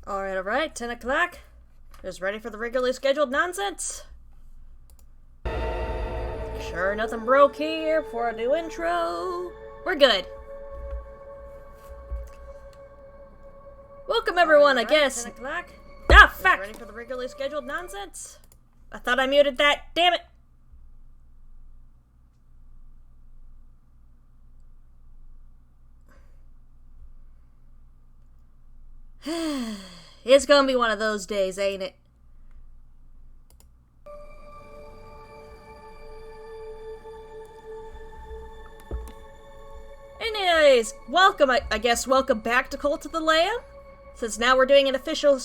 Alright, 10 o'clock. Just ready for the regularly scheduled nonsense. Sure, nothing broke here before I do intro. We're good. Welcome everyone, I guess. 10 o'clock. Ah, fuck! Ready for the regularly scheduled nonsense? I thought I muted that. Damn it! It's gonna be one of those days, ain't it? Anyways, welcome, I guess, welcome back to Cult of the Lamb. Since now we're doing an official,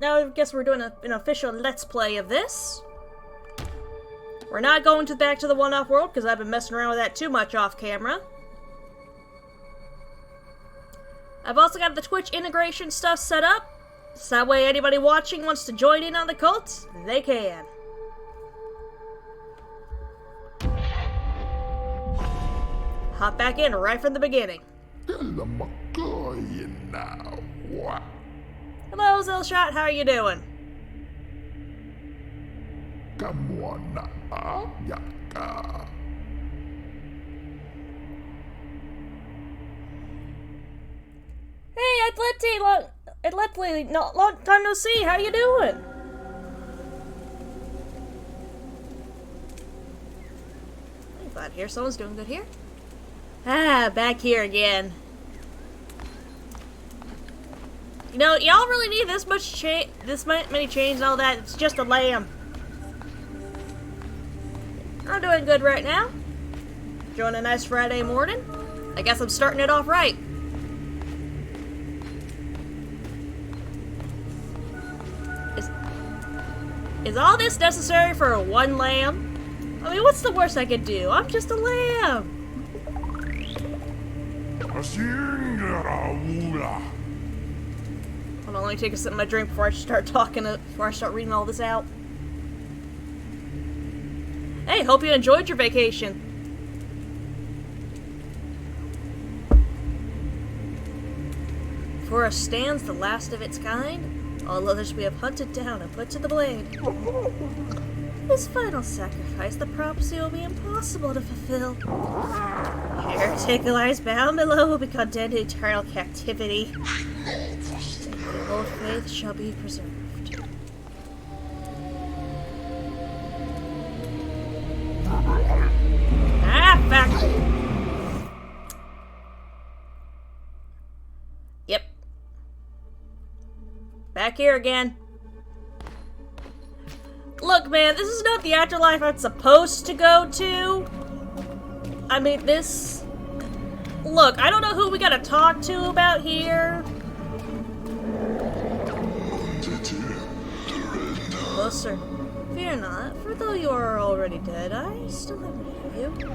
now I guess we're doing an official Let's Play of this. We're not going back to the one-off world, because I've been messing around with that too much off camera. I've also got the Twitch integration stuff set up, so that way anybody watching wants to join in on the cult, they can. Hop back in right from the beginning. Hello, Zillshot, how are you doing? Hey, Atleti, long time no see, how you doing? I'm glad to hear someone's doing good here. Ah, back here again. You know, y'all really need this many chains and all that. It's just a lamb. I'm doing good right now. Enjoying a nice Friday morning. I guess I'm starting it off right. Is all this necessary for one lamb? I mean, what's the worst I could do? I'm just a lamb. Hold on, let me take a sip of my drink before I start reading all this out. Hey, hope you enjoyed your vacation. For us stands the last of its kind, all others we have hunted down and put to the blade. This final sacrifice, the prophecy will be impossible to fulfill. Heretic lies bound below will be condemned to eternal captivity. The old faith shall be preserved. Ah, fuck! Yep. Back here again. Look, man, this is not the afterlife I'm supposed to go to. I mean, this... Look, I don't know who we gotta talk to about here. Closer. Fear not, for though you are already dead, I still have need of you.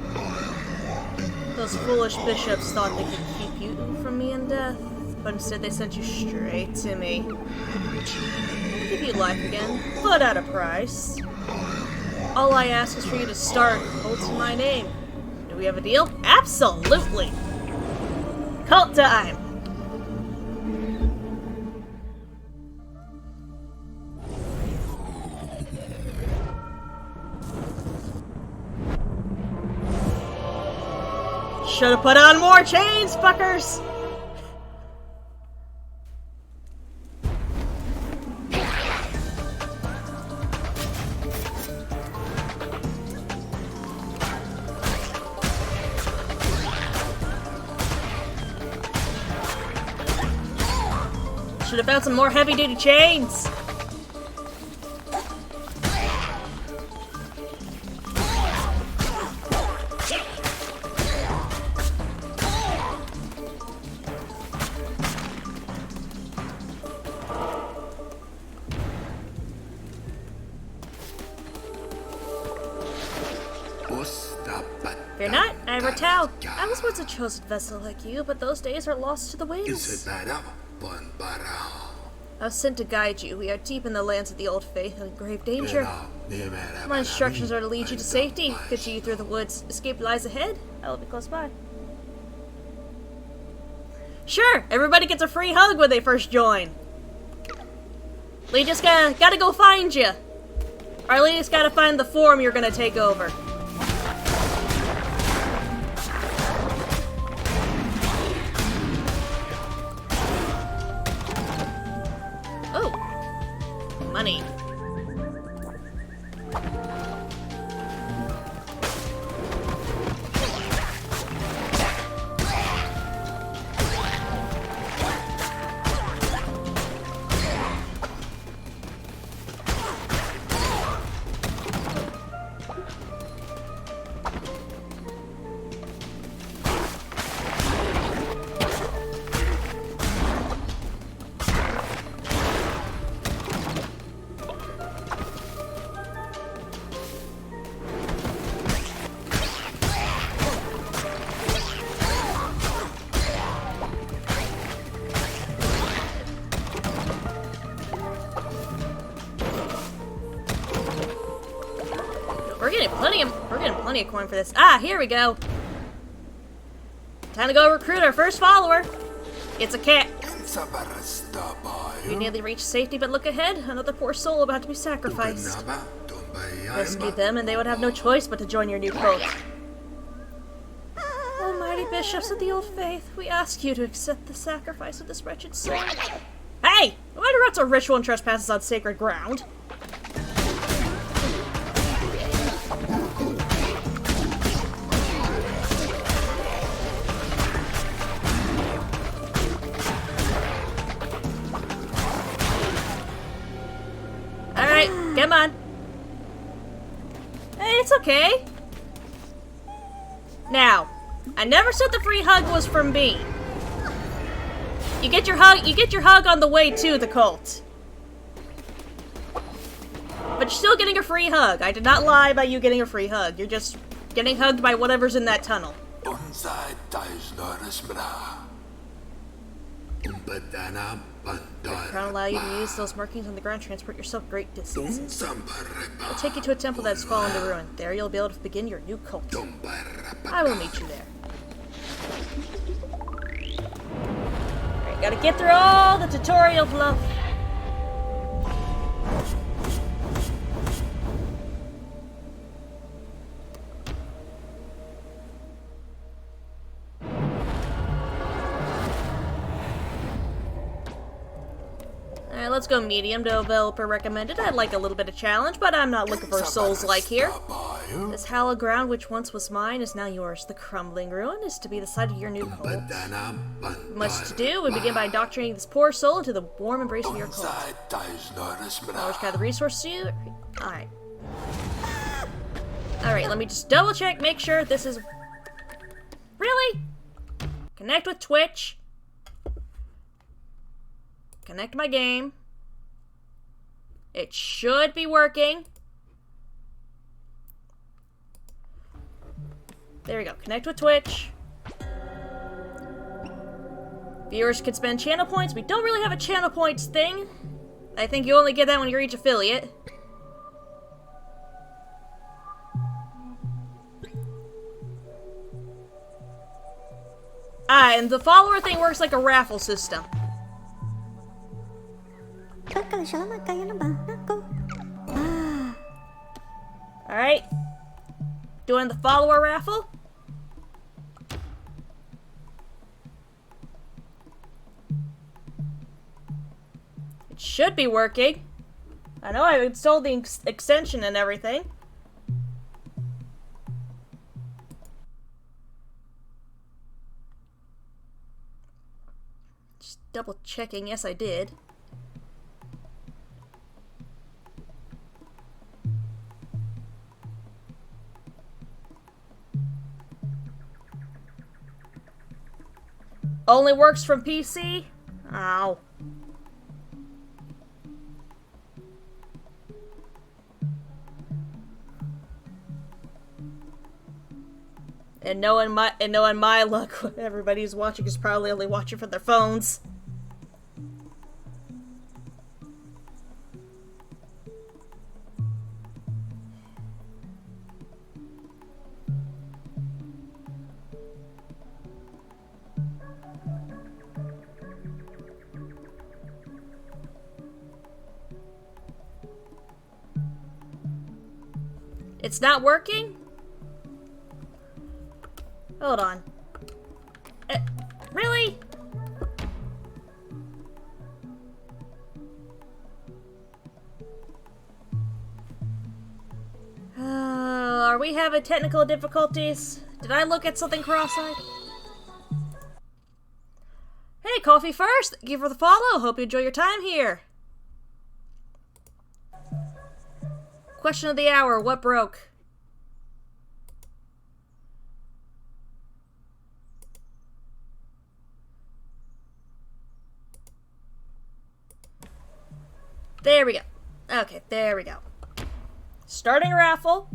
Those foolish bishops thought they could keep you from me in death, but instead they sent you straight to me. I'll give you life again, but at a price. All I ask is for you to start cults in my name. Do we have a deal? Absolutely! Cult time! Should've put on more chains, fuckers! Should have found some more heavy-duty chains. Fear not, I am Ratel. I was once a chosen vessel like you, but those days are lost to the winds. I was sent to guide you. We are deep in the lands of the old faith and in grave danger. My instructions are to lead you to safety, continue through the woods. Escape lies ahead. I will be close by. Sure, everybody gets a free hug when they first join. Legius gotta go find you. Or Legius gotta find the form you're gonna take over. Oh. Money. We're getting plenty of coin for this. Ah, here we go. Time to go recruit our first follower. It's a cat. We nearly reached safety, but look ahead. Another poor soul about to be sacrificed. Rescue them, and they would have no choice but to join your new cult. Almighty bishops of the old faith, we ask you to accept the sacrifice of this wretched soul. Hey! Who interrupts a ritual and trespasses on sacred ground? Alright, come on. Hey, it's okay. Now, I never said the free hug was from me. You get your hug on the way to the cult. But you're still getting a free hug. I did not lie about you getting a free hug. You're just getting hugged by whatever's in that tunnel. The crown allow you to use those markings on the ground to transport yourself great distances. I'll take you to a temple that has fallen to ruin. There you'll be able to begin your new cult. I will meet you there. Alright, gotta get through all the tutorial fluff. Alright, let's go medium. Developer recommended. I'd like a little bit of challenge, but I'm not looking for souls-like here. This hallowed ground, which once was mine, is now yours. The crumbling ruin is to be the site of your new cult. Much to do. We begin by indoctrinating this poor soul into the warm embrace of your cult. Followers gather resources to you. Alright. Alright, let me just double check, make sure this is... Really? Connect with Twitch. Connect my game. It should be working. There we go. Connect with Twitch. Viewers can spend channel points. We don't really have a channel points thing. I think you only get that when you reach affiliate. Ah, and the follower thing works like a raffle system. Alright. Doing the follower raffle. It should be working. I know I installed the extension and everything. Just double checking. Yes, I did. Only works from PC? Ow. And knowing my luck, everybody who's watching is probably only watching from their phones. It's not working? Hold on. Really? Are we having technical difficulties? Did I look at something cross-eyed? Hey, Coffee First! Thank you for the follow! Hope you enjoy your time here! Question of the hour, what broke? There we go. Okay, there we go. Starting a raffle.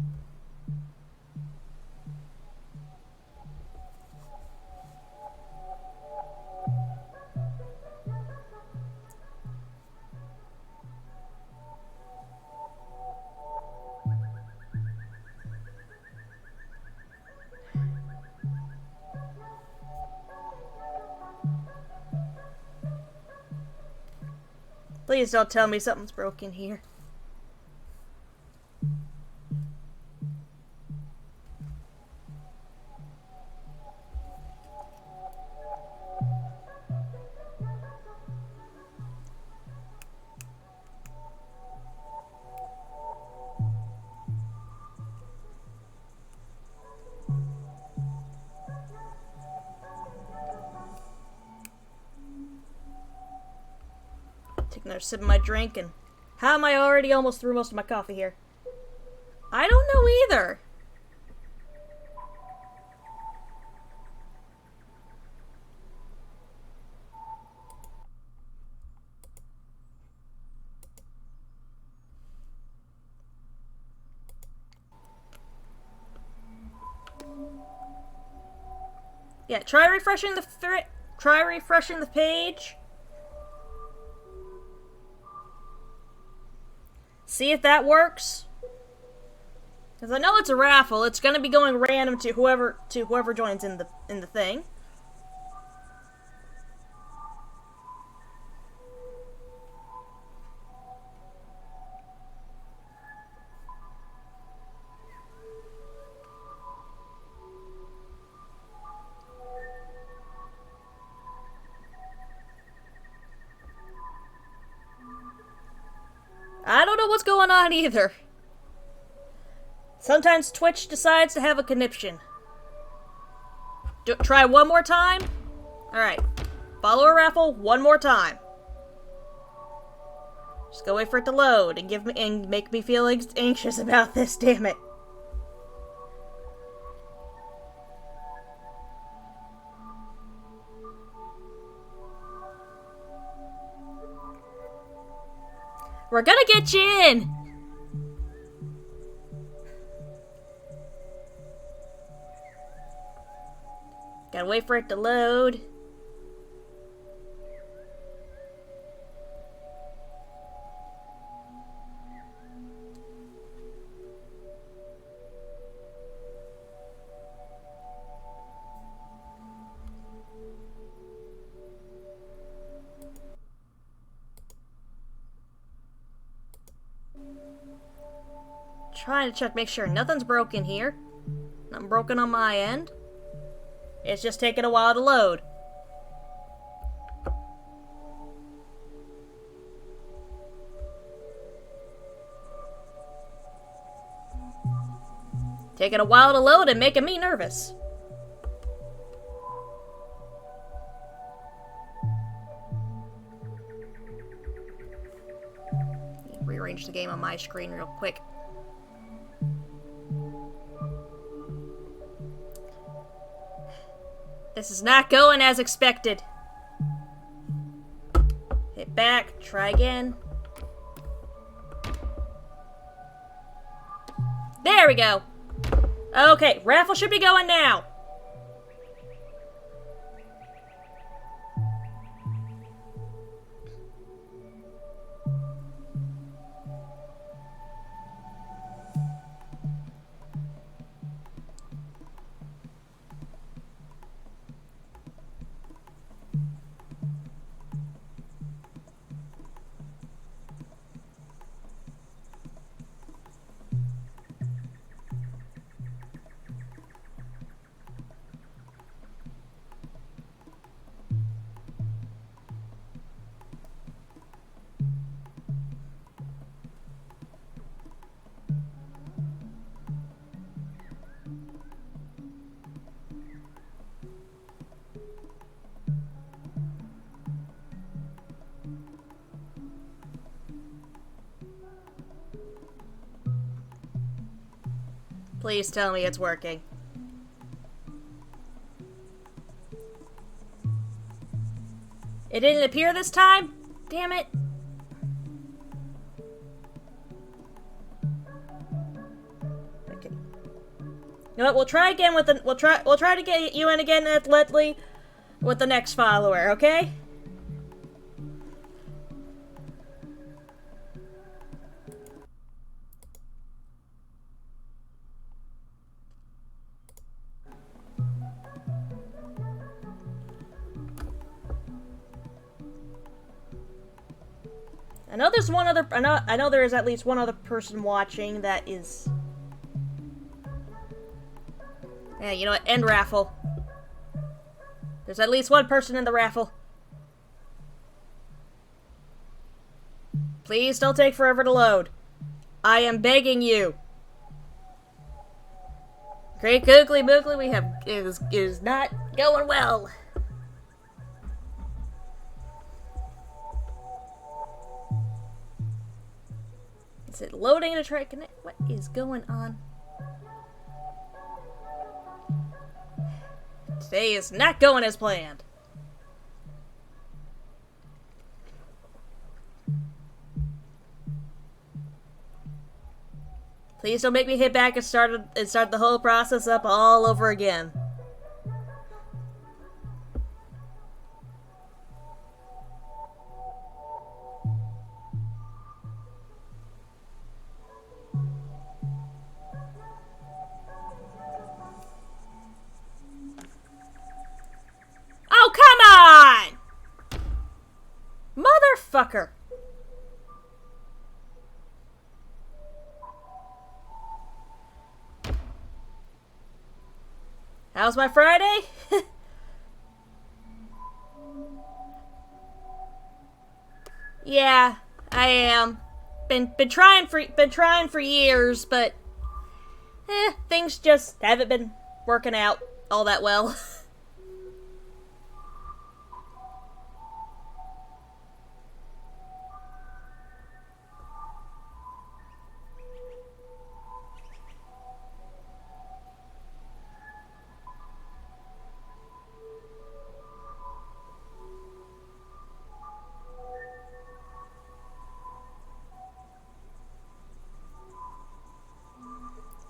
Please don't tell me something's broken here. Take another sip of my drink, and how am I already almost through most of my coffee here? I don't know either. Yeah, try refreshing the page. See if that works. Because I know it's a raffle. It's gonna be going random to whoever joins in the thing. I don't know what's going on either. Sometimes Twitch decides to have a conniption. Try one more time? Alright. Follow a raffle one more time. Just go wait for it to load and make me feel anxious about this, damn it. We're gonna get you in! Gotta wait for it to load. Trying to check, make sure nothing's broken here. Nothing broken on my end. It's just taking a while to load. Taking a while to load and making me nervous. Rearrange the game on my screen real quick. This is not going as expected. Hit back, try again. There we go. Okay, raffle should be going now. Please tell me it's working. It didn't appear this time? Damn it. Okay. You know what? We'll try again with the we'll try to get you in again, Athletically, with the next follower, okay? I know there's one other. I know there is at least one other person watching that is. Yeah, you know what? End raffle. There's at least one person in the raffle. Please don't take forever to load. I am begging you. Great Googly Moogly, we have is not going well. Is it loading to try to connect? What is going on? Today is not going as planned. Please don't make me hit back and start the whole process up all over again. Oh, come on! Motherfucker. How's my Friday? Yeah, I am. Been trying for years, but things just haven't been working out all that well.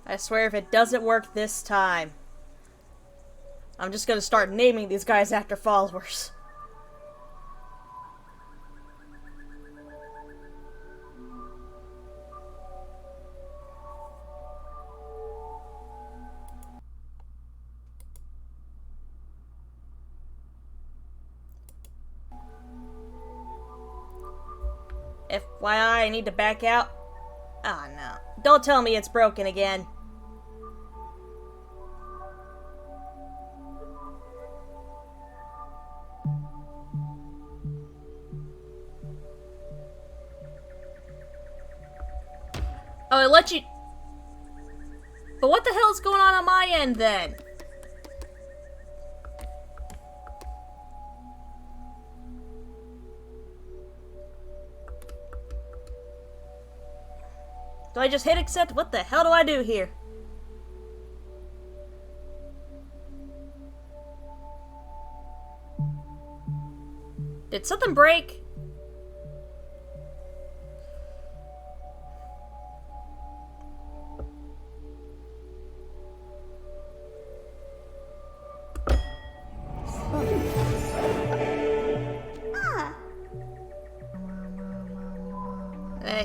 I swear if it doesn't work this time, I'm just gonna start naming these guys after followers. FYI, I need to back out. Oh no. Don't tell me it's broken again. Oh, it let you... But what the hell is going on my end, then? Do I just hit accept? What the hell do I do here? Did something break?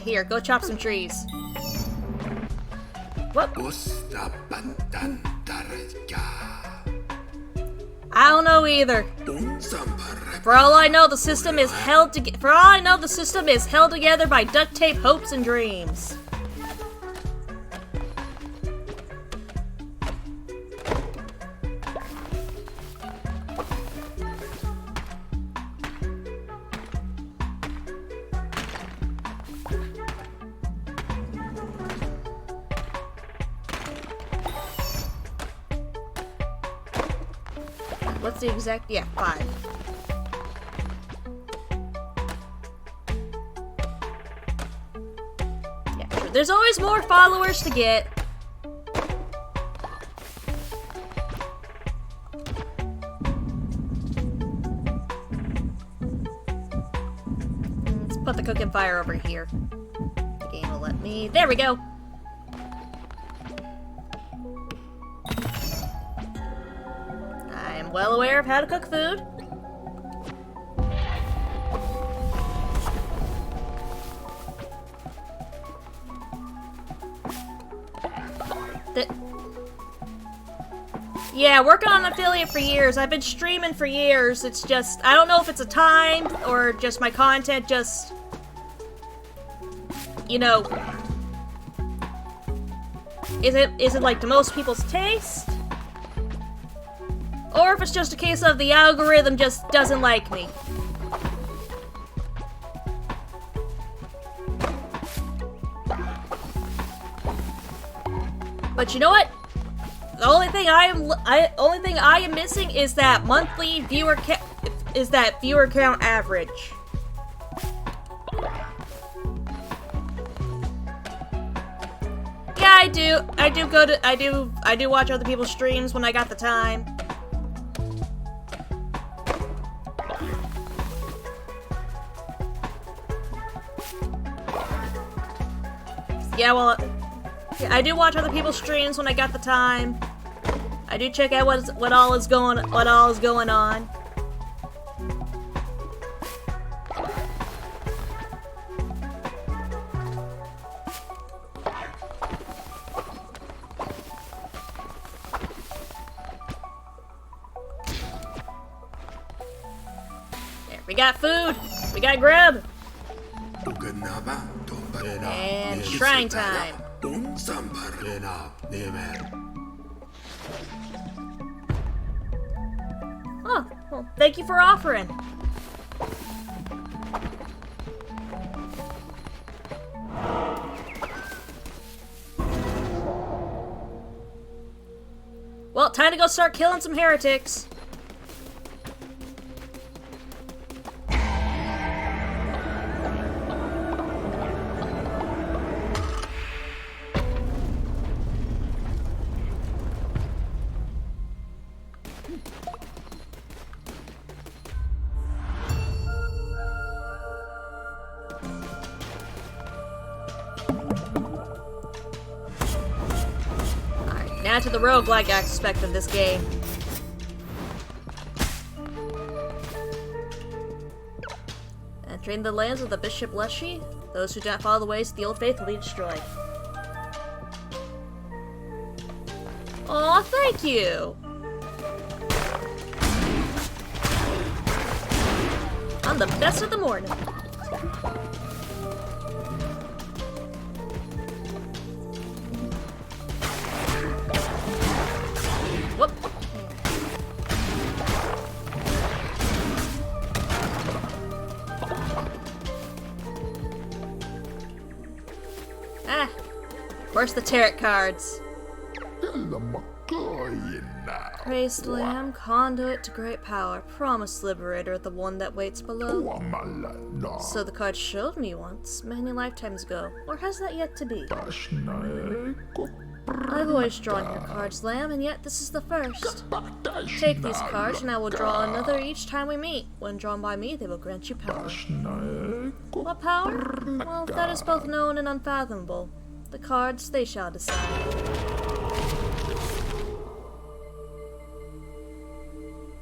Here, go chop some trees. What? I don't know either. For all I know, the system is held together by duct tape, hopes, and dreams. What's the exact? Yeah, 5. Yeah, sure. There's always more followers to get. put the cooking fire over here. The game will let me. There we go. I am well aware of how to cook food. Yeah, working on an affiliate for years. I've been streaming for years. It's just, I don't know if it's a time or just my content just, you know, is it like to most people's taste? Or if it's just a case of the algorithm just doesn't like me. But you know what? The only thing I am missing is that monthly viewer count average. Yeah, I do watch other people's streams when I got the time. Yeah, well, I do watch other people's streams when I got the time. I do check out what all is going on. There, we got food. We got grub. And shrine time. Oh, well, thank you for offering. Well, time to go start killing some heretics. Now to the roguelike aspect of this game. Entering the lands of the Bishop Leshy, those who do not follow the ways of the old faith will be destroyed. Aw, thank you! I'm the best of the morning. Whoop. Ah, of course the tarot cards. Praised Lamb, conduit to great power, promised liberator, the one that waits below. So the card showed me once, many lifetimes ago, or has that yet to be? I've always drawn your cards, Lamb, and yet this is the first. Take these cards, and I will draw another each time we meet. When drawn by me, they will grant you power. What power? Well, that is both known and unfathomable. The cards, they shall decide.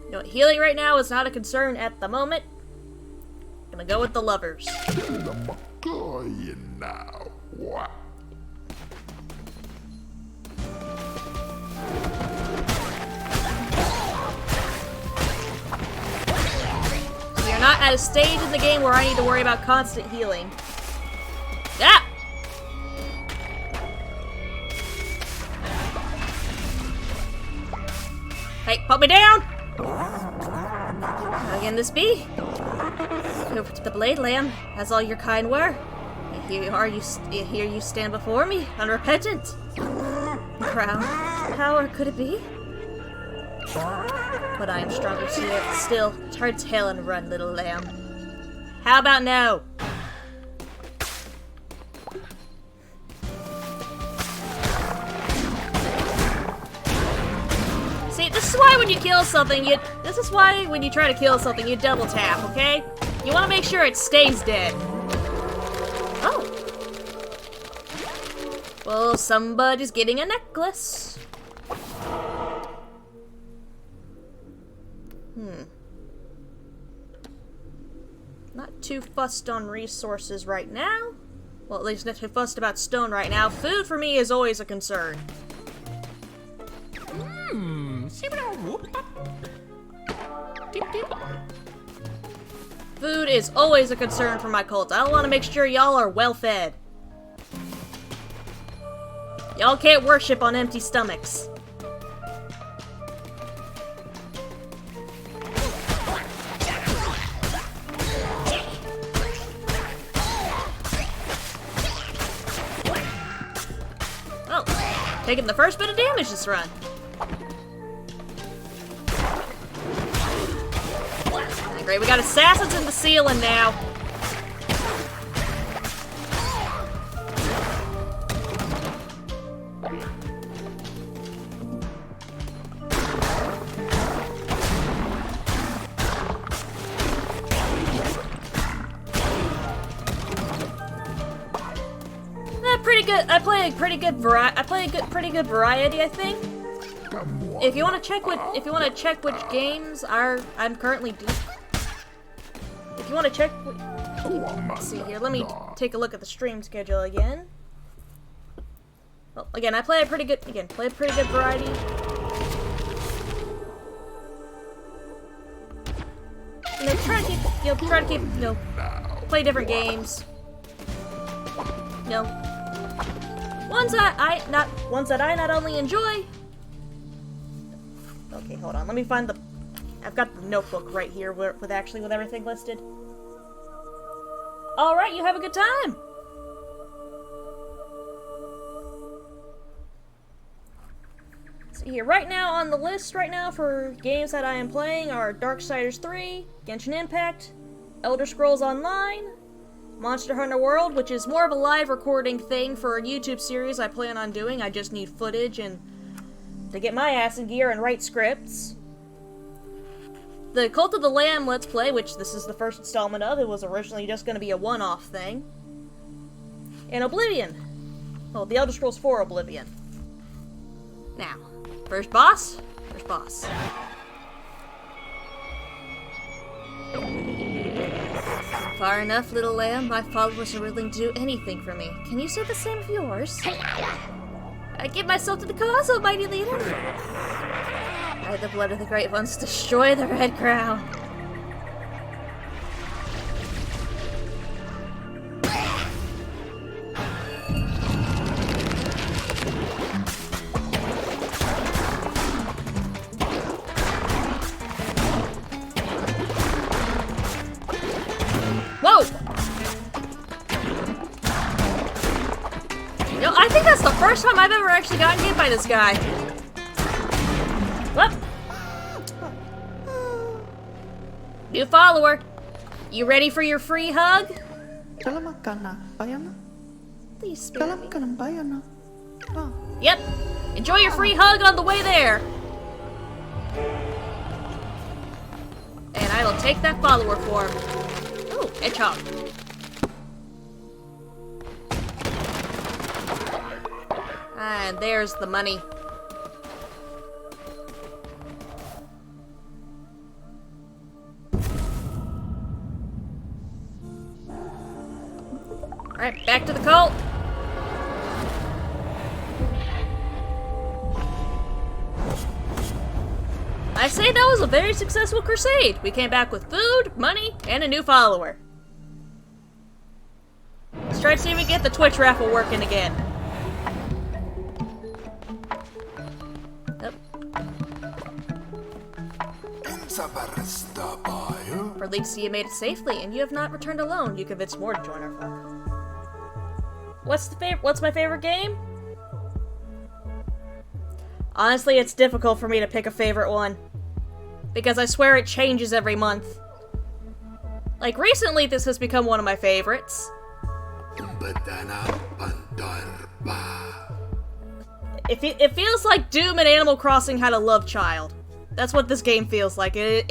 You know, healing right now is not a concern at the moment. I'm gonna go with the lovers. We are not at a stage in the game where I need to worry about constant healing. Ah! Hey, put me down! How can this be? Over to the blade, Lamb, as all your kind were. Here you stand before me, unrepentant. Crown, power, could it be? But I am stronger still. Turn tail and run, little lamb. How about no? See, this is why when you kill something, this is why when you try to kill something, you double tap, okay? You want to make sure it stays dead. Well, somebody's getting a necklace. Not too fussed on resources right now. Well, at least not too fussed about stone right now. Food for me is always a concern. Food is always a concern for my cult. I want to make sure y'all are well fed. Y'all can't worship on empty stomachs. Oh, taking the first bit of damage this run. Great, we got assassins in the ceiling now. Pretty good. I play a pretty good variety, I think. If you want to check which games I'm currently doing. If you want to check, let's see here. Let me take a look at the stream schedule again. Well, again, I play a pretty good variety. Play different games. Ones that I not only enjoy. Okay, hold on. Let me find the. I've got the notebook right here with everything listed. All right, you have a good time. See here, right now on the list right now for games that I am playing are Darksiders 3, Genshin Impact, Elder Scrolls Online, Monster Hunter World, which is more of a live recording thing for a YouTube series I plan on doing. I just need footage and to get my ass in gear and write scripts. The Cult of the Lamb Let's Play, which this is the first installment of. It was originally just going to be a one-off thing. And Oblivion. Well, the Elder Scrolls 4 Oblivion. Now, first boss. Far enough, little lamb. My followers are willing to do anything for me. Can you say the same of yours? I give myself to the cause, O mighty leader. By the blood of the great ones, destroy the Red Crown. Whoa! Yo, I think that's the first time I've ever actually gotten hit by this guy. Whoop! New follower. You ready for your free hug? Please spare me. Yep. Enjoy your free hug on the way there. And I will take that follower form. Ooh, hedgehog. And there's the money. Alright, back to the cult. I say that was a very successful crusade. We came back with food, money, and a new follower. Let's try to see if we can get the Twitch raffle working again. Relieved to see you made it safely, and you have not returned alone. You convinced more to join our flock. What's my favorite game? Honestly, it's difficult for me to pick a favorite one. Because I swear it changes every month. Like, recently this has become one of my favorites. It feels like Doom and Animal Crossing had a love child. That's what this game feels like. It's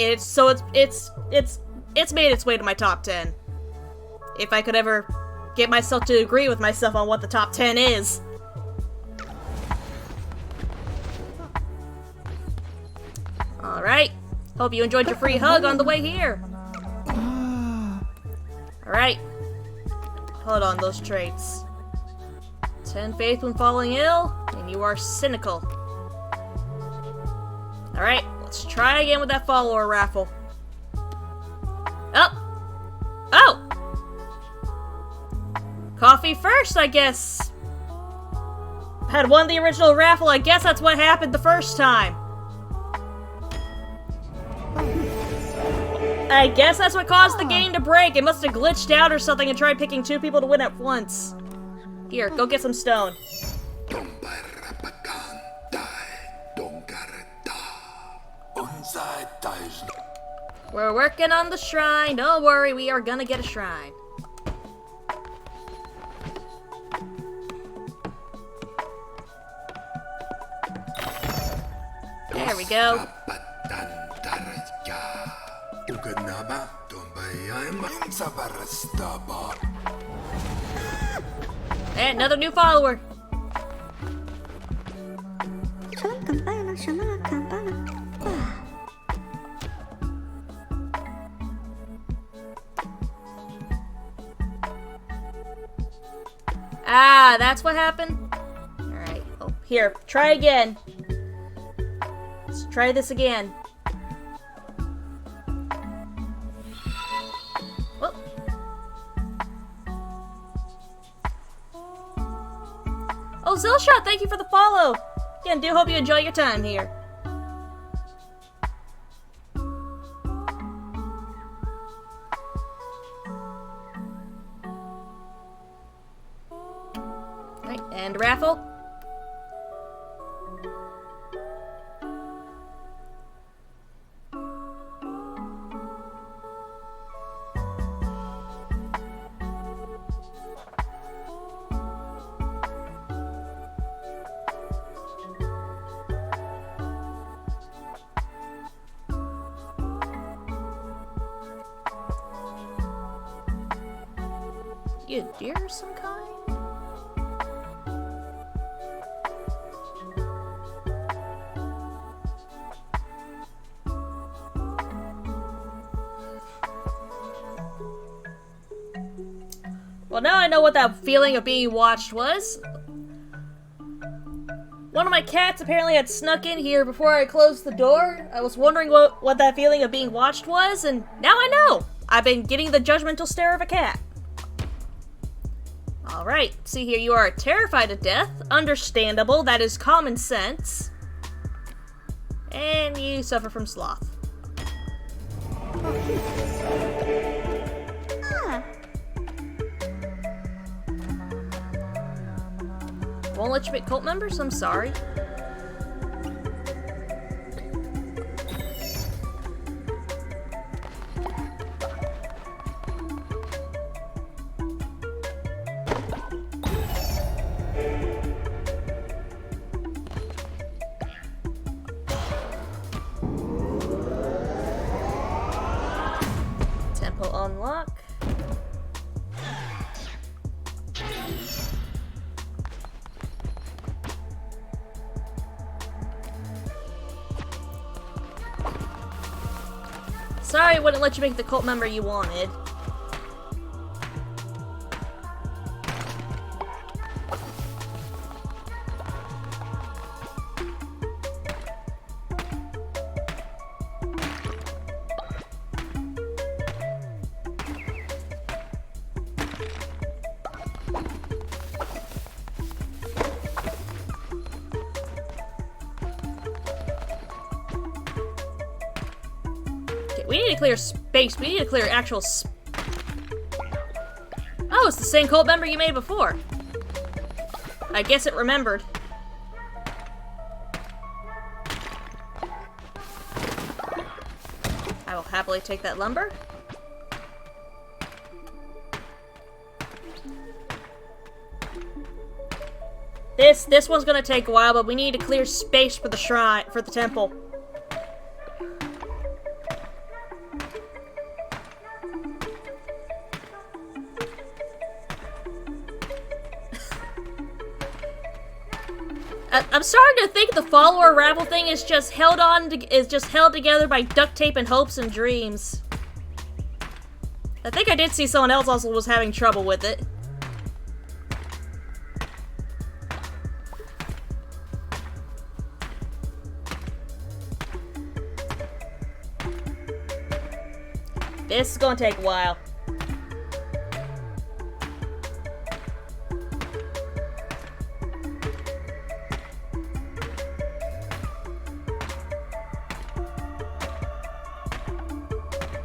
made its way to my top 10. If I could ever get myself to agree with myself on what the top 10 is. Alright. Hope you enjoyed your free hug on the way here. Alright. Hold on, those traits. 10 faith when falling ill, and you are cynical. Alright, let's try again with that follower raffle. Oh! Coffee first, I guess. Had won the original raffle, I guess that's what happened the first time. I guess that's what caused the game to break. It must have glitched out or something and tried picking 2 people to win at once. Here, go get some stone. We're working on the shrine. Don't worry, we are gonna get a shrine. There we go. And another new follower. Ah, that's what happened? Alright. Oh, here, try again. Let's try this again. Oh. Oh, Zillshot, thank you for the follow. Again, do hope you enjoy your time here. Right, and raffle. You a deer of some kind? Well, now I know what that feeling of being watched was. One of my cats apparently had snuck in here before I closed the door. I was wondering what that feeling of being watched was, and now I know! I've been getting the judgmental stare of a cat. Alright, see here, you are terrified of death. Understandable, that is common sense. And you suffer from sloth. Won't let you pick cult members? I'm sorry. Temple unlock. Sorry, I wouldn't let you make the cult member you wanted. We need to clear space. We need to clear actual Oh, it's the same cult member you made before. I guess it remembered. I will happily take that lumber. This one's gonna take a while, but we need to clear space for the shrine, for the temple. I'm starting to think the follower raffle thing is just held together by duct tape and hopes and dreams. I think I did see someone else also was having trouble with it. This is gonna take a while.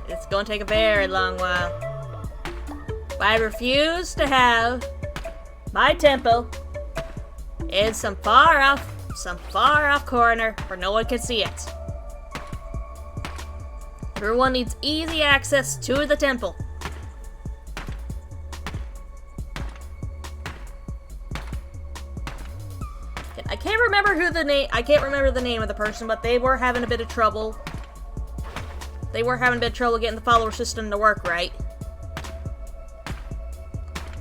It's gonna take a very long while. But I refuse to have my temple in some far off corner where no one can see it. Everyone needs easy access to the temple. I can't remember the name of the person, but they were having a bit of trouble. They were having a bit of trouble getting the follower system to work right.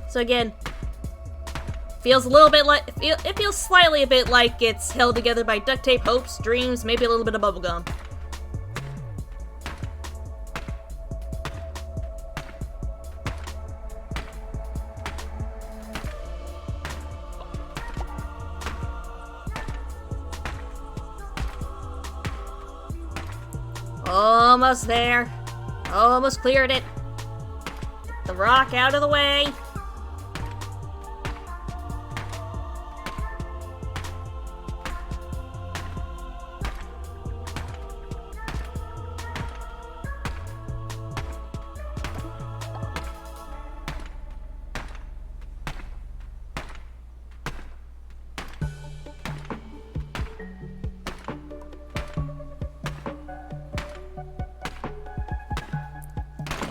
So again, feels a little bit like it feels slightly a bit like it's held together by duct tape, hopes, dreams, maybe a little bit of bubblegum. Almost there. Almost cleared it. The rock out of the way.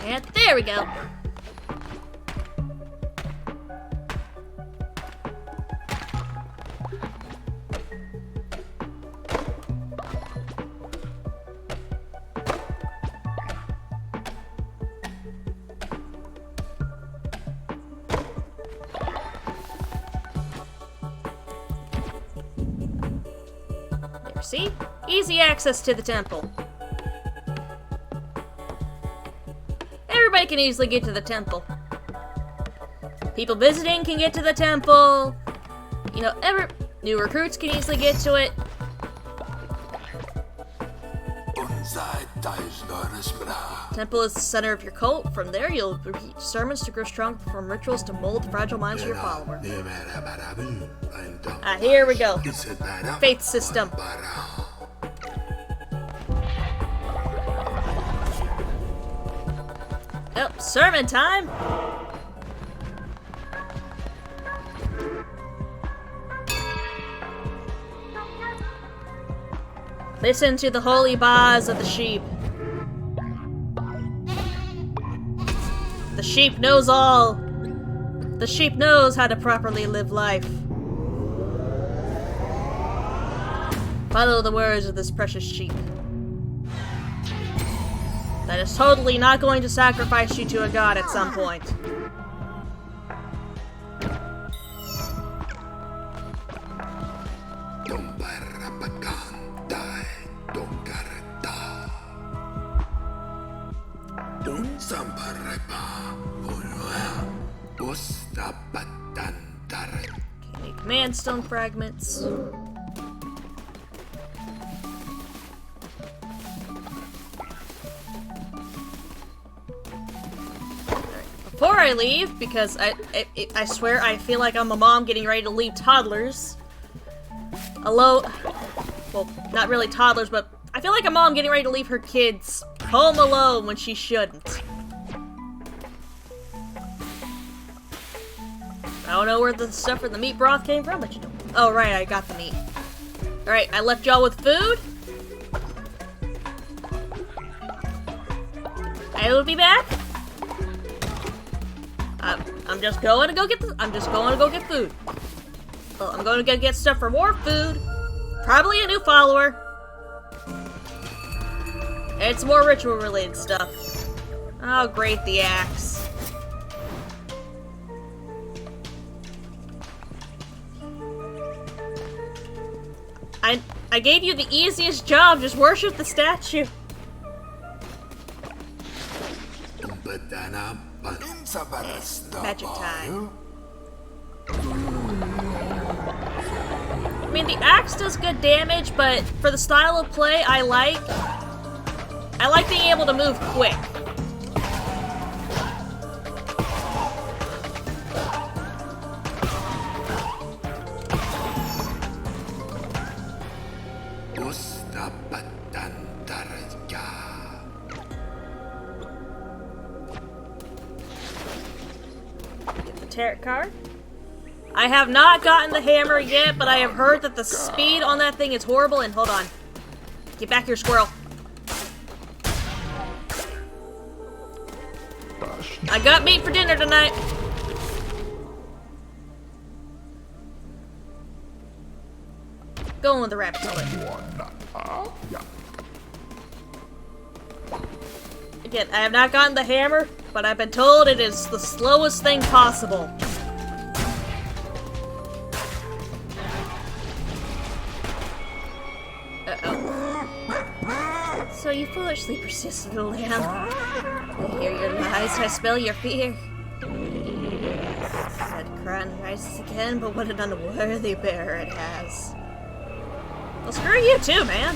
And there we go. There, see? Easy access to the temple. Everybody can easily get to the temple. People visiting can get to the temple. You know, new recruits can easily get to it. Temple is the center of your cult. From there, you'll repeat sermons to grow strong, perform rituals to mold the fragile minds of your follower. Here we go. Faith system. Oh, sermon time! Listen to the holy baa's of the sheep. The sheep knows all. The sheep knows how to properly live life. Follow the words of this precious sheep. That is totally not going to sacrifice you to a god at some point. Okay, command stone fragments. Before I leave, because I swear I feel like I'm a mom getting ready to leave toddlers alone. Well, not really toddlers, but I feel like a mom getting ready to leave her kids home alone when she shouldn't. I don't know where the stuff for the meat broth came from, but you know. Oh, right, I got the meat. Alright, I left y'all with food. I will be back. I'm just going to go get food. Well, I'm going to go get stuff for more food. Probably a new follower. It's more ritual related stuff. Oh, great, the axe. I gave you the easiest job. Just worship the statue. Magic time. I mean, the axe does good damage, but for the style of play I like being able to move quick. Get the tarot card. I have not gotten the hammer yet, but I have heard that the speed on that thing is horrible. And hold on. Get back here, squirrel. I got meat for dinner tonight. Going with the rabbit toilet. Again, I have not gotten the hammer, but I've been told it is the slowest thing possible. So you foolishly persist, little lamb. I hear your lies, I smell your fear. That crown rises again, but what an unworthy bearer it has. Well, screw you too, man.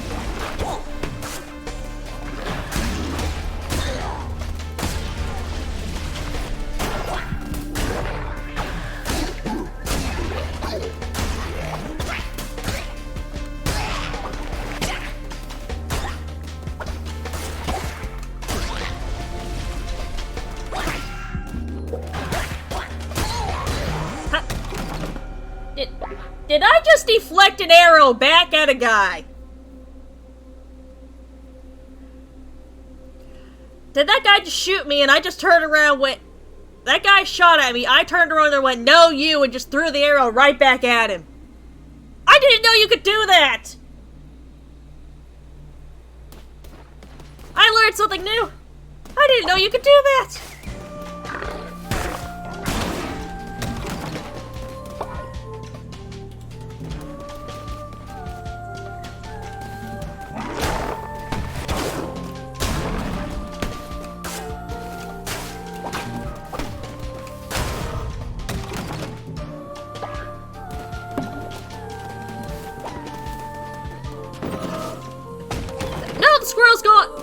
Did I just deflect an arrow back at a guy? Did that guy just shoot me and I just turned around and went... That guy shot at me, I turned around and went, no you, and just threw the arrow right back at him. I didn't know you could do that! I learned something new! I didn't know you could do that!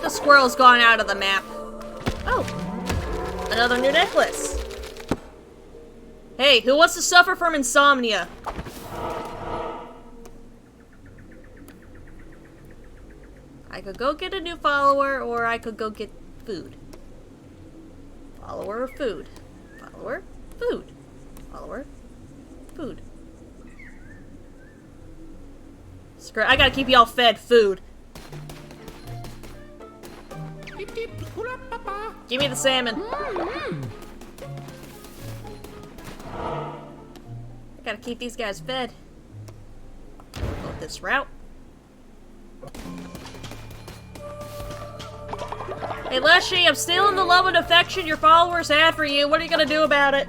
The squirrel's gone out of the map. Oh, another new necklace. Hey, who wants to suffer from insomnia? I could go get a new follower, or I could go get food. Follower or food? Follower, food. Follower, food. Screw, I gotta keep y'all fed food. Give me the salmon. I gotta keep these guys fed. Go this route. Hey Leshy, I'm stealing the love and affection your followers had for you. What are you gonna do about it?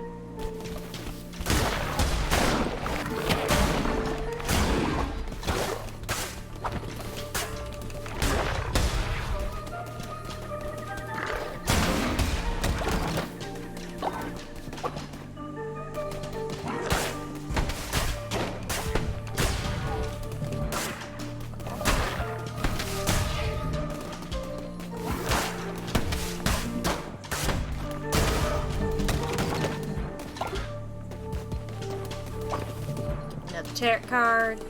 Tarot card.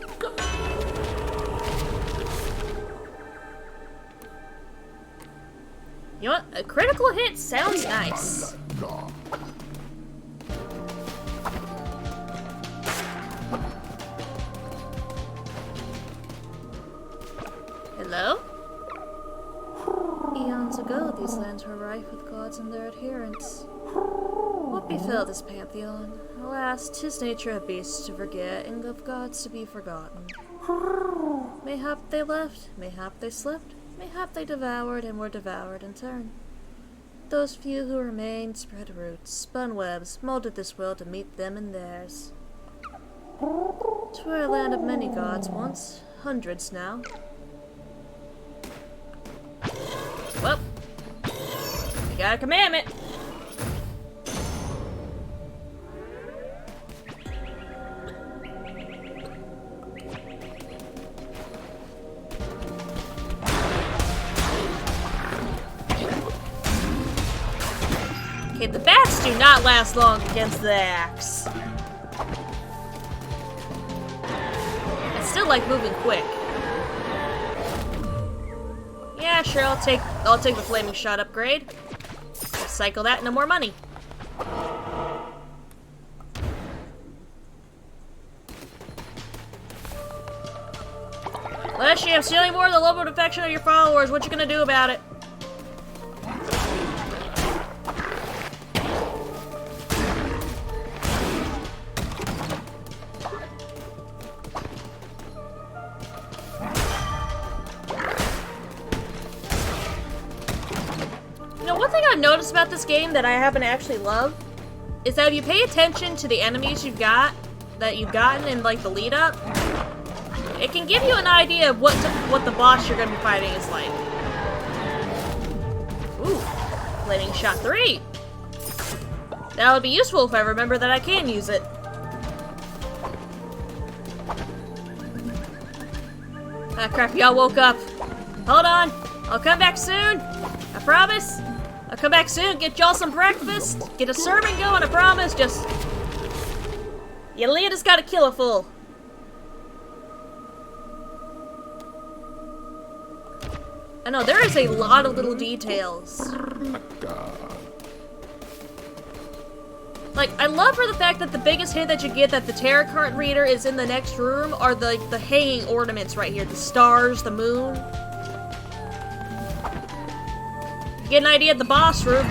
You know what? A critical hit sounds nice. Hello? Eons ago, these lands were rife with gods and their adherents. What befell this pantheon? Alas, 'tis nature of beasts to forget, and of gods to be forgotten. Mayhap they left, mayhap they slept, mayhap they devoured and were devoured in turn. Those few who remained spread roots, spun webs, molded this world to meet them in theirs. 'Twere a land of many gods once, hundreds now. Well, you got a commandment. Okay, the bats do not last long against the axe. I still like moving quick. Yeah, sure, I'll take the flaming shot upgrade. Cycle that into more money. Leshy, I'm stealing more of the love and affection of your followers. What you gonna do about it? I've noticed about this game that I happen to actually love is that if you pay attention to the enemies you've gotten in like the lead up, it can give you an idea of what the boss you're gonna be fighting is like. Ooh, flaming shot 3. That would be useful if I remember that I can use it. Ah crap, y'all woke up. Hold on, I'll come back soon. I promise. I'll come back soon, get y'all some breakfast, get a sermon going, I promise, just... Yelena gotta kill a fool. I know, there is a lot of little details. Like, I love for the fact that the biggest hint that you get that the tarot card reader is in the next room are the hanging ornaments right here. The stars, the moon. Get an idea of the boss room.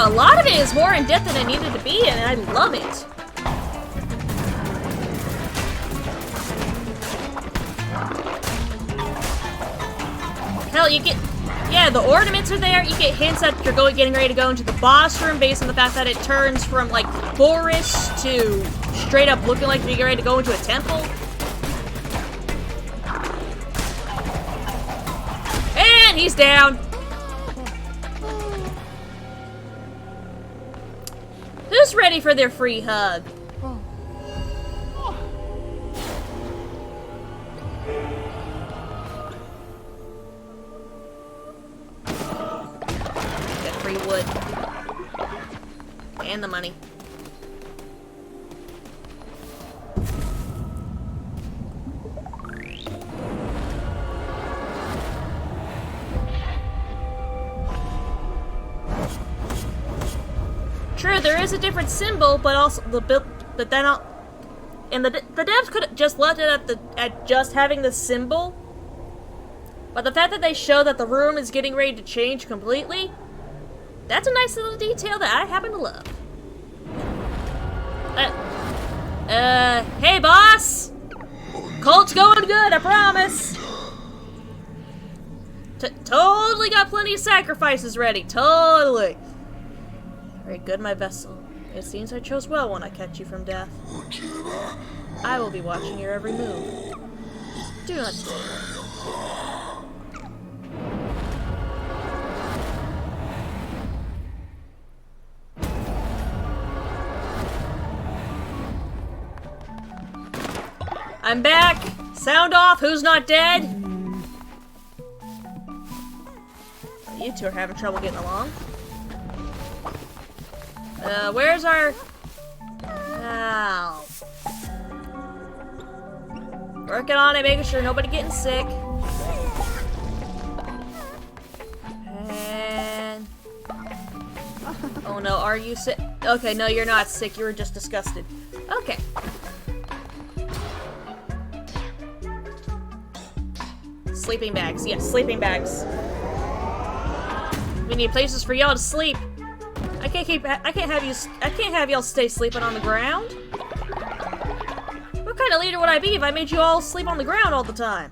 A lot of it is more in depth than it needed to be, and I love it. Hell, you get... Yeah, the ornaments are there. You get hints that you're getting ready to go into the boss room based on the fact that it turns from, like, forest to straight up looking like you're getting ready to go into a temple. And he's down. Who's ready for their free hug? Get free wood. And the money. True, there is a different symbol, but also the devs could have just left it at just having the symbol. But the fact that they show that the room is getting ready to change completely, that's a nice little detail that I happen to love. Hey boss! Cult's going good, I promise! Totally got plenty of sacrifices ready, totally! Very good, my vessel. It seems I chose well when I catch you from death. I will be watching your every move. Do not delay. I'm back! Sound off! Who's not dead? You two are having trouble getting along. Where's our... Ow. Working on it, making sure nobody getting sick. And... Oh no, are you sick? Okay, no, you're not sick. You were just disgusted. Okay. Sleeping bags. Yes, sleeping bags. We need places for y'all to sleep. I can't have y'all stay sleeping on the ground. What kind of leader would I be if I made you all sleep on the ground all the time?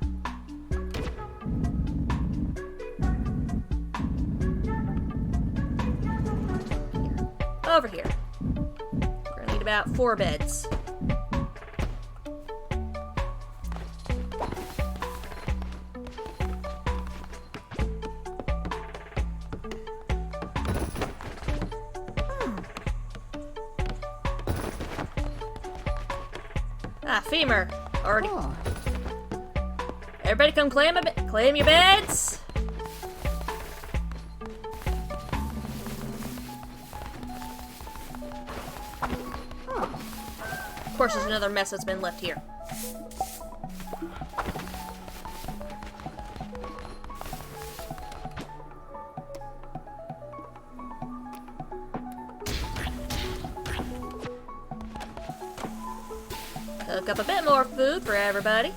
Over here. We're gonna need about 4 beds. Ah, femur. Already. Oh. Everybody come claim your beds. Of course, there's another mess that's been left here. Cook up a bit more food for everybody.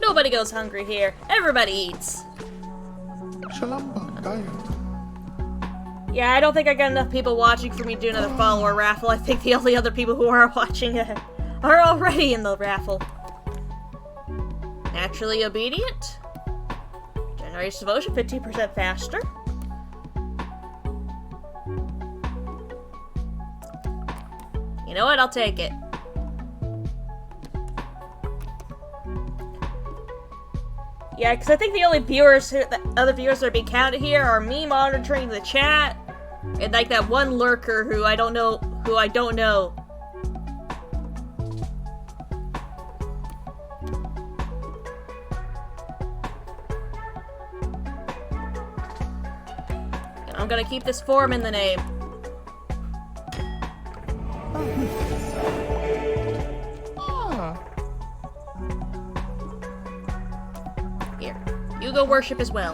Nobody goes hungry here. Everybody eats. Yeah, I don't think I got enough people watching for me to do another follower raffle. I think the only other people who are watching it are already in the raffle. Naturally obedient. Generates devotion 15% faster. You know what? I'll take it. Yeah, because I think the only other viewers that are being counted here are me monitoring the chat, and like that one lurker who I don't know. And I'm gonna keep this form in the name. Here, you go worship as well.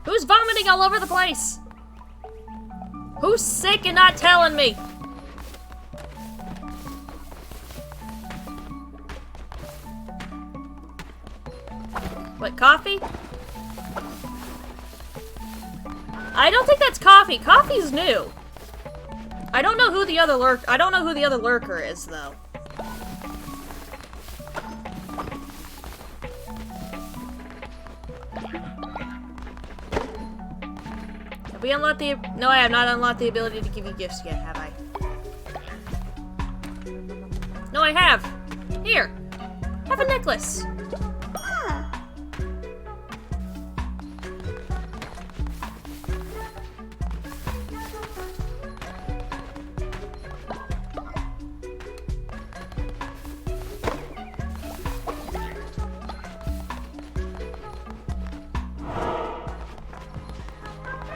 Who's vomiting all over the place? Who's sick and not telling me? What, coffee? I don't think that's coffee. Coffee's new. I don't know who the other lurker is, though. Have we unlocked the... No, I have not unlocked the ability to give you gifts yet, have I? No, I have. Here. Have a necklace.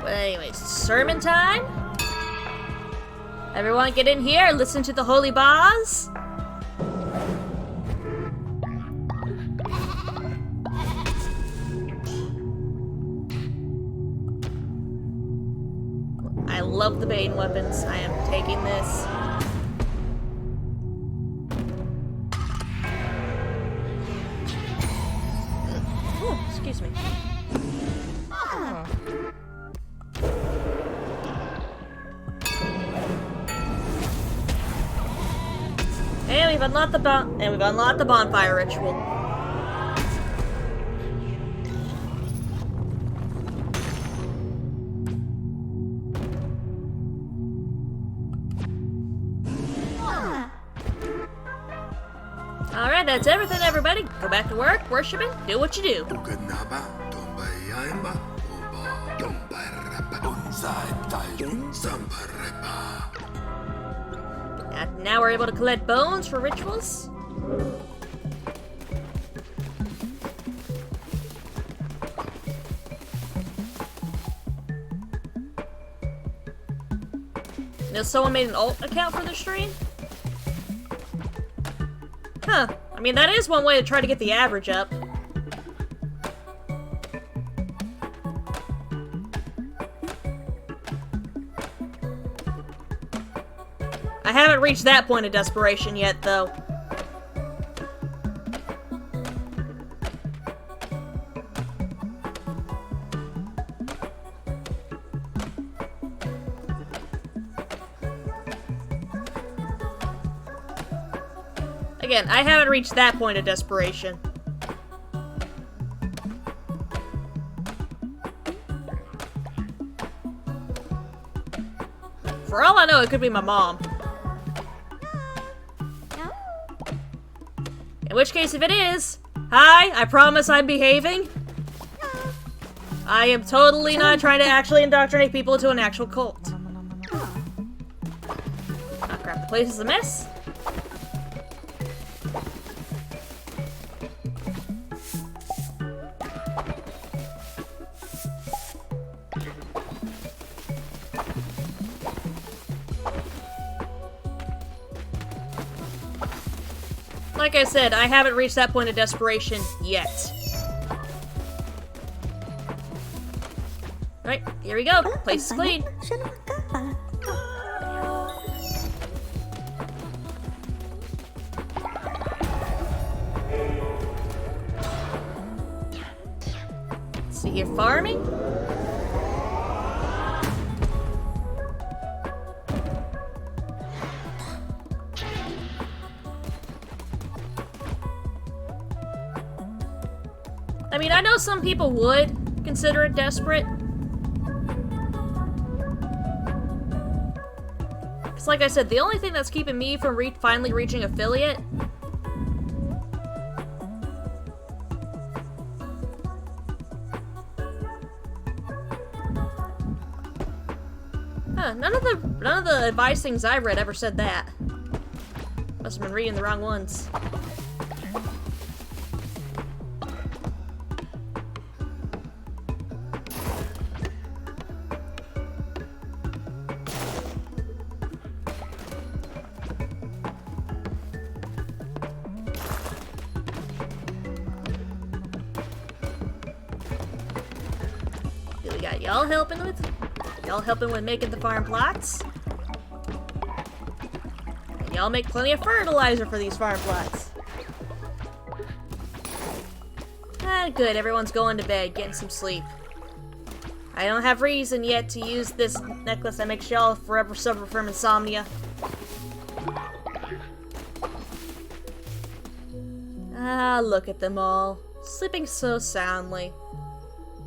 Anyways, sermon time. Everyone get in here and listen to the holy bars. I love the Bane weapons. I am taking this. Oh, excuse me. And we've unlocked the bonfire ritual. Alright, that's everything, everybody. Go back to work, worshiping, do what you do. Now we're able to collect bones for rituals. Now someone made an alt account for the stream? Huh. I mean, that is one way to try to get the average up. haven't reached that point of desperation yet, though. Again, I haven't reached that point of desperation. For all I know, it could be my mom. In which case, if it is, hi, I promise I'm behaving. I am totally not trying to actually indoctrinate people into an actual cult. Oh crap, the place is a mess. Like I said, I haven't reached that point of desperation yet. Alright, here we go. Place is clean. See here, farming. I mean, I know some people would consider it desperate. Because like I said, the only thing that's keeping me from finally reaching affiliate none of the advice things I've read ever said that. Must have been reading the wrong ones. We got y'all helping with making the farm plots. And y'all make plenty of fertilizer for these farm plots. Ah, good, everyone's going to bed, getting some sleep. I don't have reason yet to use this necklace that makes y'all forever suffer from insomnia. Ah, look at them all, sleeping so soundly,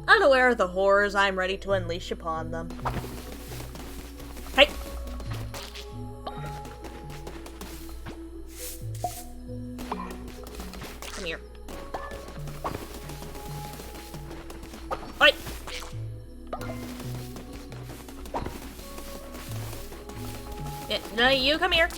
unaware of the horrors I'm ready to unleash upon them. Hey! Come here. Oi! Yeah, no, you come here.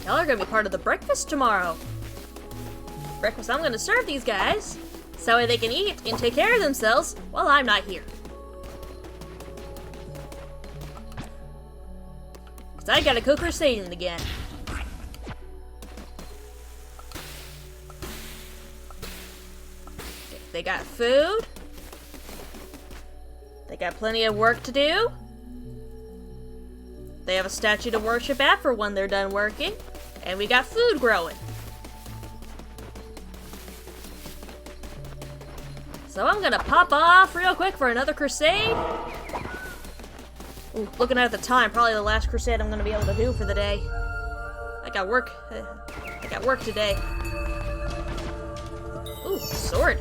Y'all are gonna be part of the breakfast tomorrow. Breakfast I'm gonna serve these guys, so that way they can eat and take care of themselves while I'm not here. Cause I gotta go crusading again. They got food. They got plenty of work to do. They have a statue to worship at for when they're done working. And we got food growing. So I'm gonna pop off real quick for another crusade. Ooh, looking at the time, probably the last crusade I'm gonna be able to do for the day. I got work today. Ooh, sword.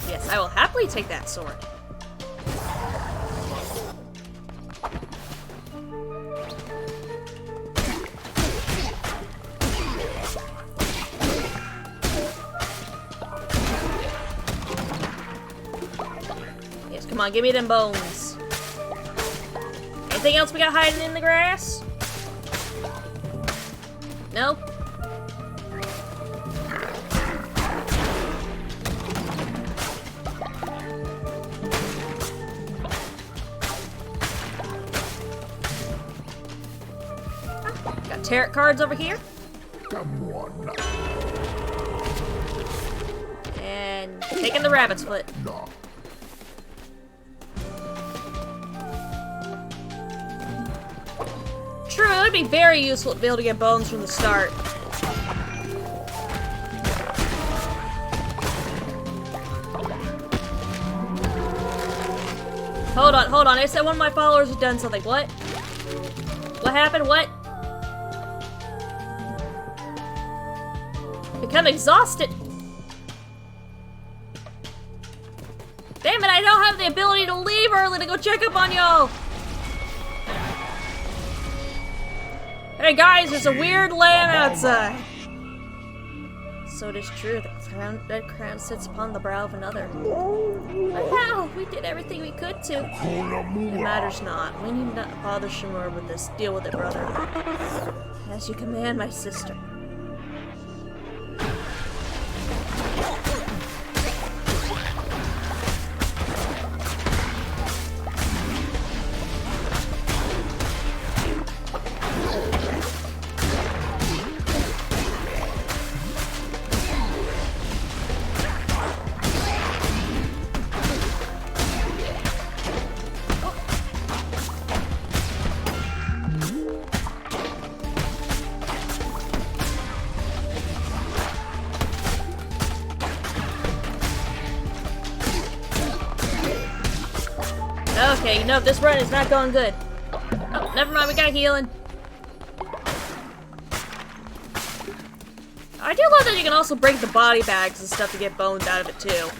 Yes, I will happily take that sword. Come on, give me them bones. Anything else we got hiding in the grass? No? Got tarot cards over here. Come on. And Taking the rabbit's foot. True, it would be very useful to be able to get bones from the start. Hold on. I said one of my followers had done something. What? What happened? What? Become exhausted. Damn it, I don't have the ability to leave early to go check up on y'all. Hey guys, there's a weird lamb outside. So it is true, the red crown sits upon the brow of another. But how? We did everything we could to. It matters not. We need not bother Shimura with this. Deal with it, brother. As you command, my sister. Okay, you know, this run is not going good. Oh, never mind, we got healing. I do love that you can also break the body bags and stuff to get bones out of it, too.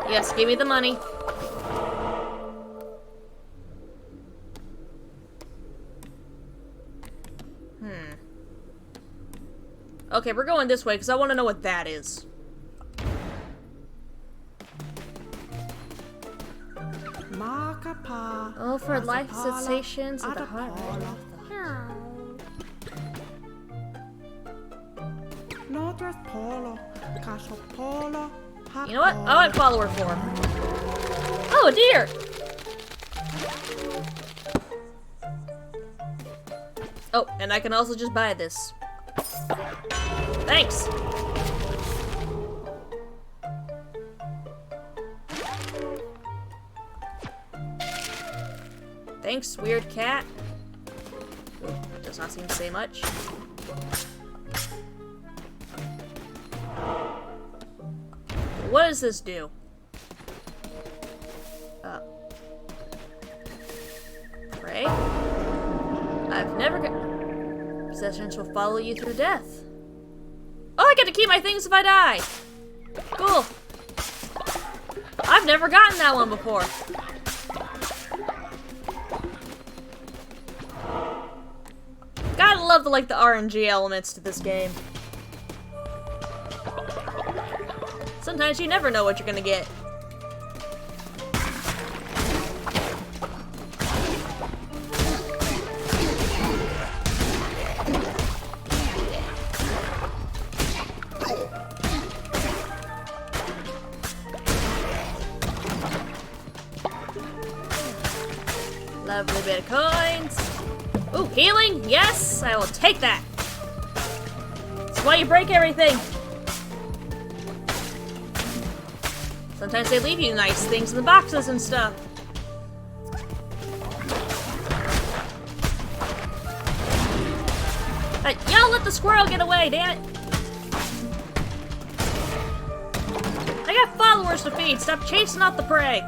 Yes, give me the money. Okay, we're going this way because I want to know what that is. Oh, for life sensations of the heart. You know what? I want follower form. Oh, a deer! Oh, and I can also just buy this. Thanks! Thanks, weird cat. Ooh, does not seem to say much. What does this do? Pray? I've never got... Possessions will follow you through death. Oh, I get to keep my things if I die! Cool. I've never gotten that one before. Gotta love the RNG elements to this game. Sometimes you never know what you're gonna get. Lovely bit of coins. Ooh, healing? Yes, I will take that. That's why you break everything. Sometimes they leave you nice things in the boxes and stuff. Y'all let the squirrel get away, damn it. I got followers to feed. Stop chasing out the prey.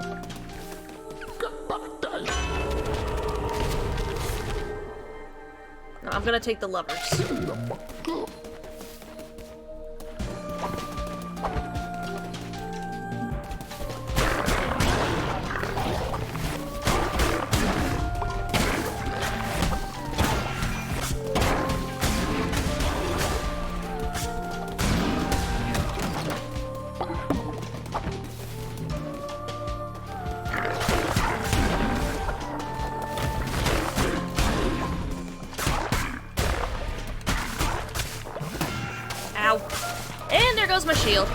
No, I'm gonna take the lovers. And there goes my shield.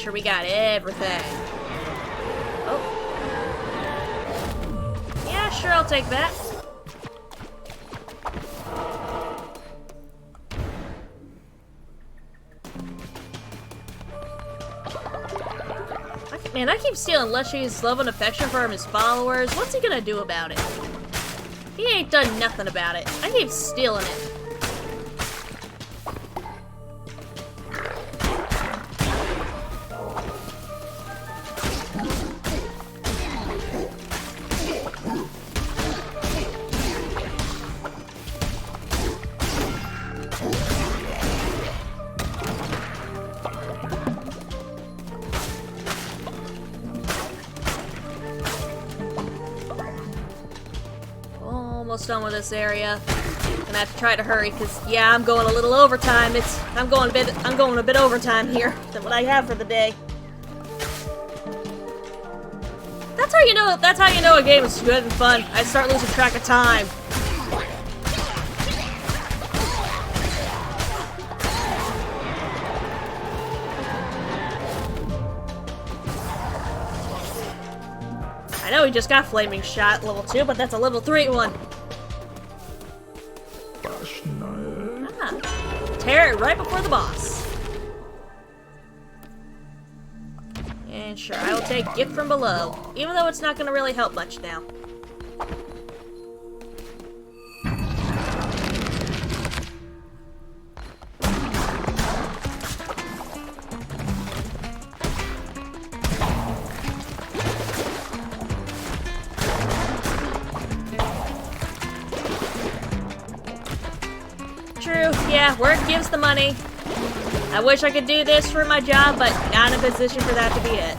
sure we got everything. Oh. Yeah, sure, I'll take that. Man, I keep stealing Leshy's love and affection from his followers. What's he gonna do about it? He ain't done nothing about it. I keep stealing it. Almost done with this area. Gonna have to try to hurry because yeah, I'm going a little overtime. I'm going a bit overtime here than what I have for the day. That's how you know a game is good and fun. I start losing track of time. I know he just got Flaming Shot level 2, but that's a level 3 one. Tear it right before the boss. And sure, I will take Gift from Below, even though it's not going to really help much now. True, yeah, work gives the money. I wish I could do this for my job, but not in a position for that to be it.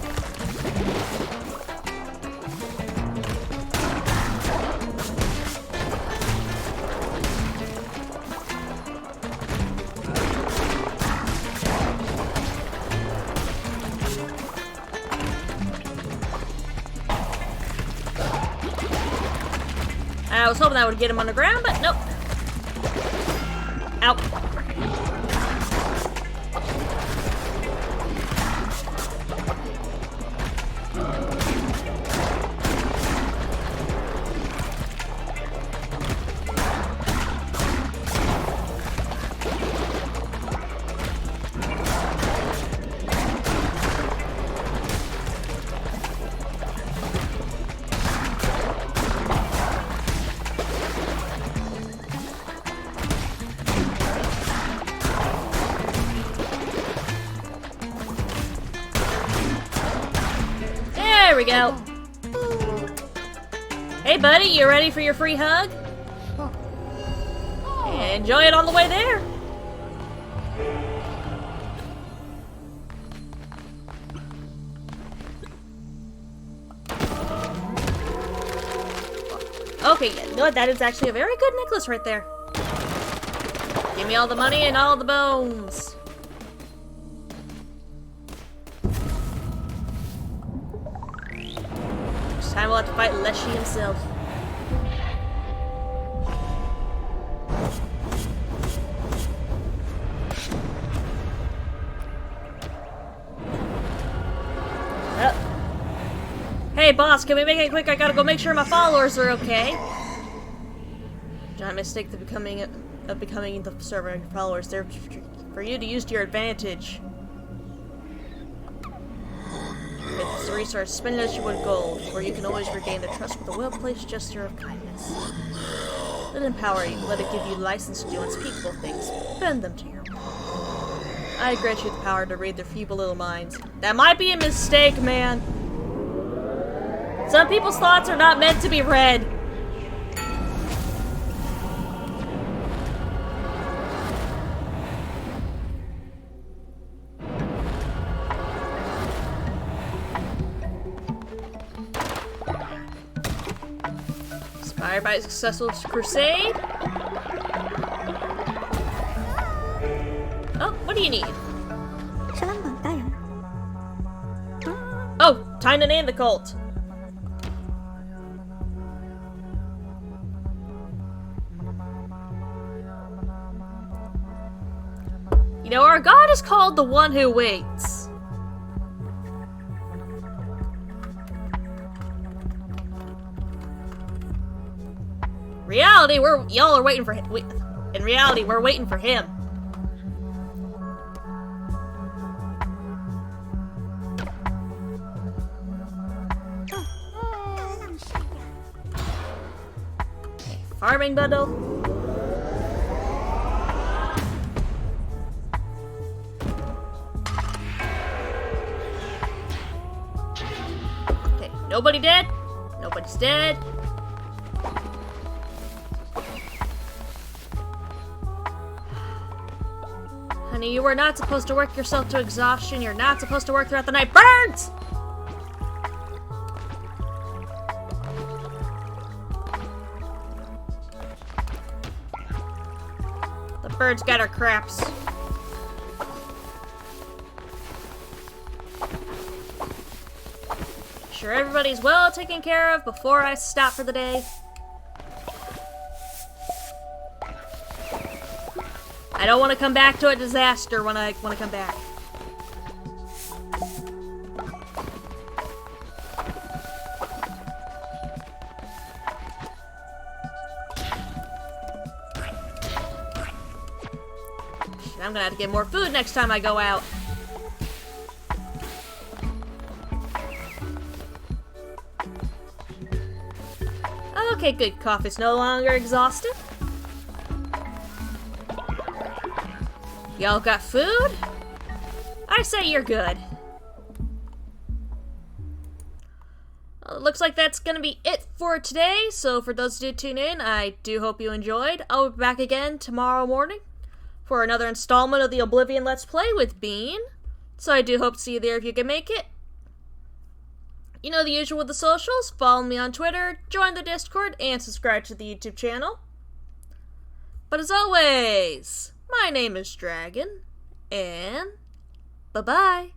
I was hoping that would get him on the ground, but nope. Ow. There we go. Hey buddy, you ready for your free hug? Yeah, enjoy it on the way there. Okay, yeah, you know what? That is actually a very good necklace right there. Give me all the money and all the bones. Next time we'll have to fight Leshy himself. Hey boss, can we make it quick? I gotta go make sure my followers are okay. Giant mistake of becoming the server of your followers. They're for you to use to your advantage. With the resource, spend it as you would gold, where you can always regain the trust with a well-placed gesture of kindness. Let it empower you, let it give you license to do unspeakable things. Bend them to your will. I grant you the power to read their feeble little minds. That might be a mistake, man. Some people's thoughts are not meant to be read. Inspired by a successful crusade? Oh, what do you need? Oh, time to name the cult. You know, our god is called the One Who Waits. reality, y'all are waiting for him. In reality, we're waiting for him. Farming bundle. Okay, nobody dead? Nobody's dead. Honey, you are not supposed to work yourself to exhaustion. You're not supposed to work throughout the night. Birds! The birds got our craps. Sure everybody's well taken care of before I stop for the day. I don't want to come back to a disaster when I come back. I'm gonna have to get more food next time I go out. Okay, good. Coffee's no longer exhausted. Y'all got food? I say you're good. Well, it looks like that's gonna be it for today. So for those who tune in, I do hope you enjoyed. I'll be back again tomorrow morning for another installment of the Oblivion Let's Play with Bean. So I do hope to see you there if you can make it. You know the usual with the socials. Follow me on Twitter, join the Discord, and subscribe to the YouTube channel. But as always, my name is Dragon, and bye-bye.